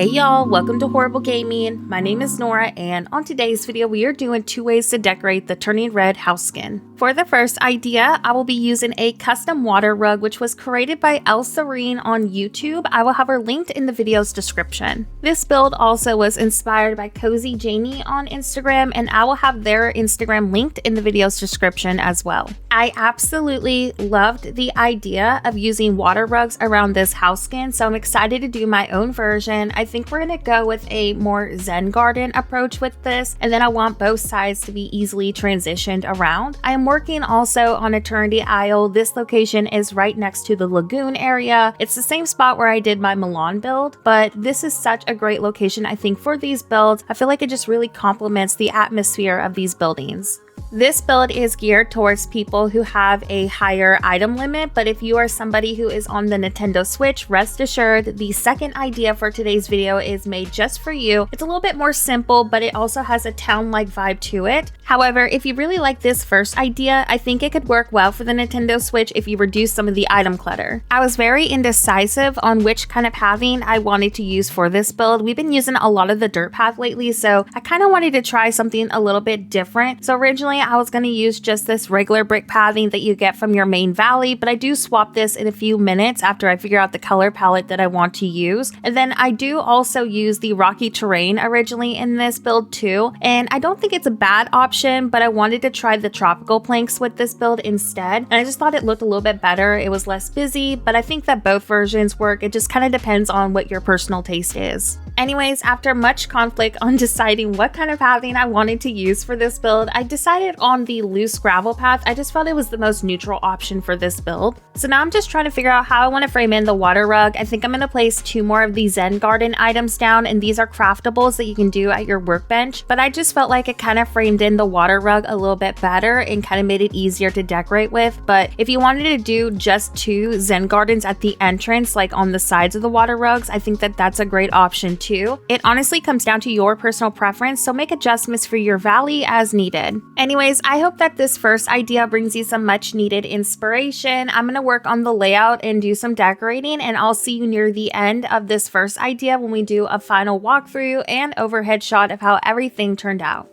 Hey y'all, welcome to Horrible Gaming. My name is Nora, and on today's video we are doing 2 ways to decorate the turning red house skin. For the first idea, I will be using a custom water rug which was created by El Serene on YouTube. I will have her linked in the video's description. This build also was inspired by Cozy Janie on Instagram, and I will have their Instagram linked in the video's description as well. I absolutely loved the idea of using water rugs around this house skin, so I'm excited to do my own version. I think we're gonna go with a more Zen garden approach with this, and then I want both sides to be easily transitioned around. I am working also on Eternity Isle. This location is right next to the lagoon area. It's the same spot where I did my Milan build, but this is such a great location I think for these builds. I feel like it just really complements the atmosphere of these buildings. This build is geared towards people who have a higher item limit, but if you are somebody who is on the Nintendo Switch, rest assured the second idea for today's video is made just for you. It's a little bit more simple, but it also has a town-like vibe to it. However, if you really like this first idea, I think it could work well for the Nintendo Switch if you reduce some of the item clutter. I was very indecisive on which kind of pathing I wanted to use for this build. We've been using a lot of the dirt path lately, so I kind of wanted to try something a little bit different. So originally I was going to use just this regular brick pathing that you get from your main valley, but I do swap this in a few minutes after I figure out the color palette that I want to use. And then I do also use the rocky terrain originally in this build too, and I don't think it's a bad option, but I wanted to try the tropical planks with this build instead, and I just thought it looked a little bit better. It was less busy, but I think that both versions work. It just kind of depends on what your personal taste is. Anyways, after much conflict on deciding what kind of pathing I wanted to use for this build, I decided on the loose gravel path. I just felt it was the most neutral option for this build. So now I'm just trying to figure out how I want to frame in the water rug. I think I'm going to place 2 more of these Zen garden items down, and these are craftables that you can do at your workbench, but I just felt like it kind of framed in the water rug a little bit better and kind of made it easier to decorate with. But if you wanted to do just 2 Zen gardens at the entrance, like on the sides of the water rugs, I think that that's a great option too. It honestly comes down to your personal preference, so make adjustments for your valley as needed. Anyways, I hope that this first idea brings you some much needed inspiration. I'm going to work on the layout and do some decorating, and I'll see you near the end of this first idea when we do a final walkthrough and overhead shot of how everything turned out.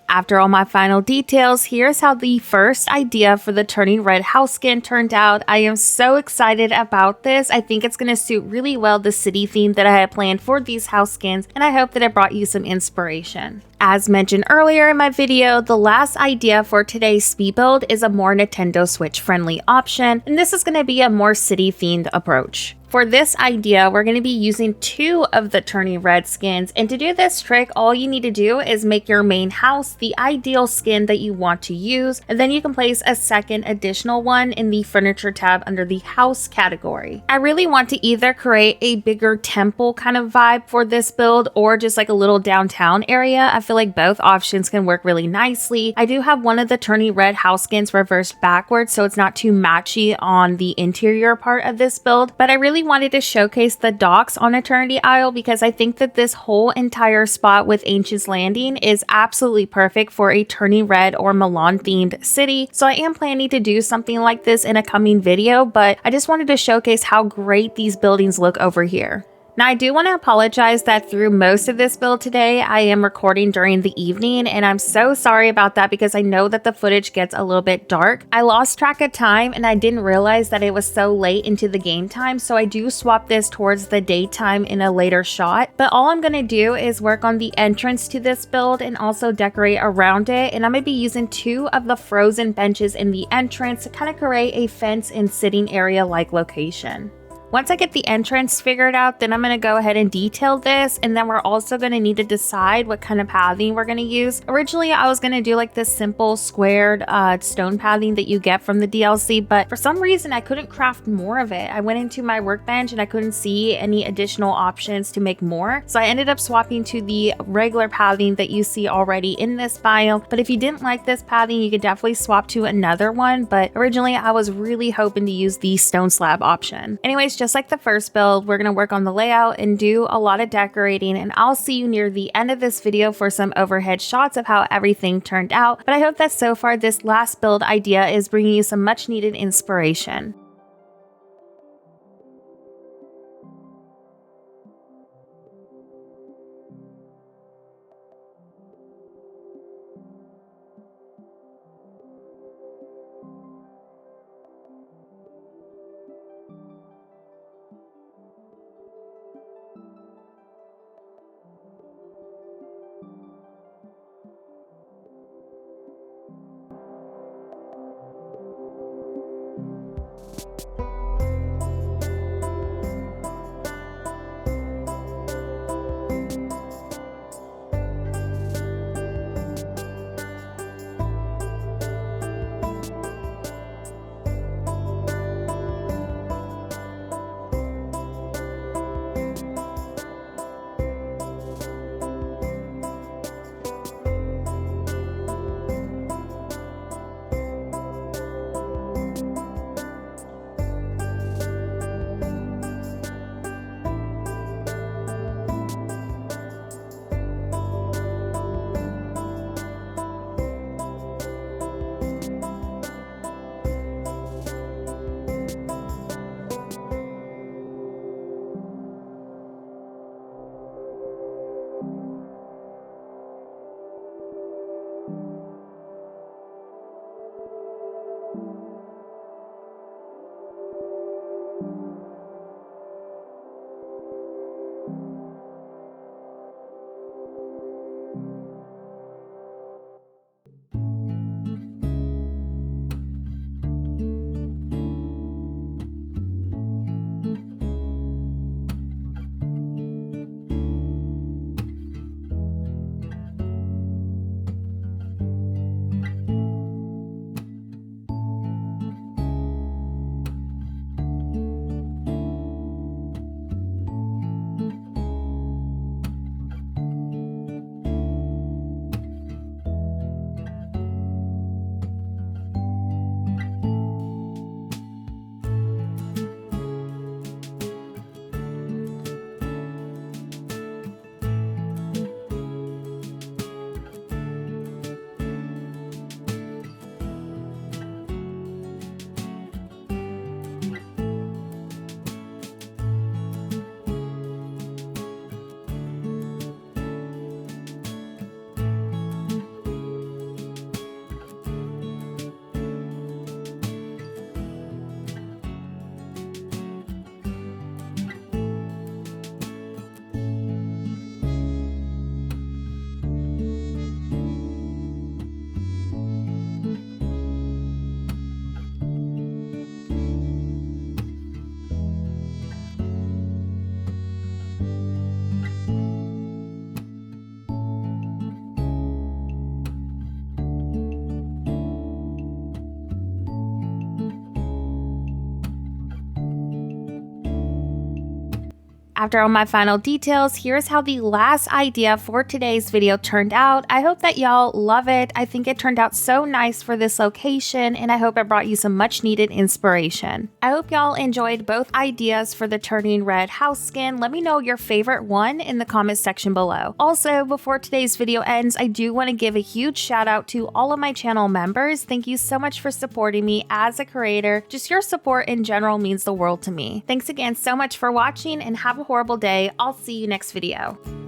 After all my final details, here's how the first idea for the turning red house skin turned out. I am so excited about this. I think it's going to suit really well the city theme that I had planned for these house skins, and I hope that it brought you some inspiration. As mentioned earlier in my video, the last idea for today's speed build is a more Nintendo Switch friendly option, and this is going to be a more city themed approach. For this idea, we're going to be using 2 of the turning red skins, and to do this trick, all you need to do is make your main house the ideal skin that you want to use, and then you can place a second additional one in the furniture tab under the house category. I really want to either create a bigger temple kind of vibe for this build or just like a little downtown area. I feel like both options can work really nicely. I do have one of the turning red house skins reversed backwards, so it's not too matchy on the interior part of this build, but I really wanted to showcase the docks on Eternity Isle because I think that this whole entire spot with Ancient's Landing is absolutely perfect for a turning red or Milan themed city. So I am planning to do something like this in a coming video, but I just wanted to showcase how great these buildings look over here. Now, I do want to apologize that through most of this build today, I am recording during the evening, and I'm so sorry about that because I know that the footage gets a little bit dark. I lost track of time and I didn't realize that it was so late into the game time, so I do swap this towards the daytime in a later shot. But all I'm going to do is work on the entrance to this build and also decorate around it, and I'm going to be using 2 of the frozen benches in the entrance to kind of create a fence and sitting area like location. Once I get the entrance figured out, then I'm going to go ahead and detail this, and then we're also going to need to decide what kind of pathing we're going to use. Originally, I was going to do like this simple squared stone pathing that you get from the DLC, but for some reason I couldn't craft more of it. I went into my workbench and I couldn't see any additional options to make more, so I ended up swapping to the regular pathing that you see already in this file. But if you didn't like this pathing, you could definitely swap to another one, but originally I was really hoping to use the stone slab option. Anyways, just like the first build, we're going to work on the layout and do a lot of decorating, and I'll see you near the end of this video for some overhead shots of how everything turned out. But I hope that so far this last build idea is bringing you some much needed inspiration. After all my final details, here's how the last idea for today's video turned out. I hope that y'all love it. I think it turned out so nice for this location, and I hope it brought you some much needed inspiration. I hope y'all enjoyed both ideas for the turning red house skin. Let me know your favorite one in the comment section below. Also, before today's video ends, I do want to give a huge shout out to all of my channel members. Thank you so much for supporting me as a creator. Just your support in general means the world to me. Thanks again so much for watching, and have a horrible day. I'll see you next video.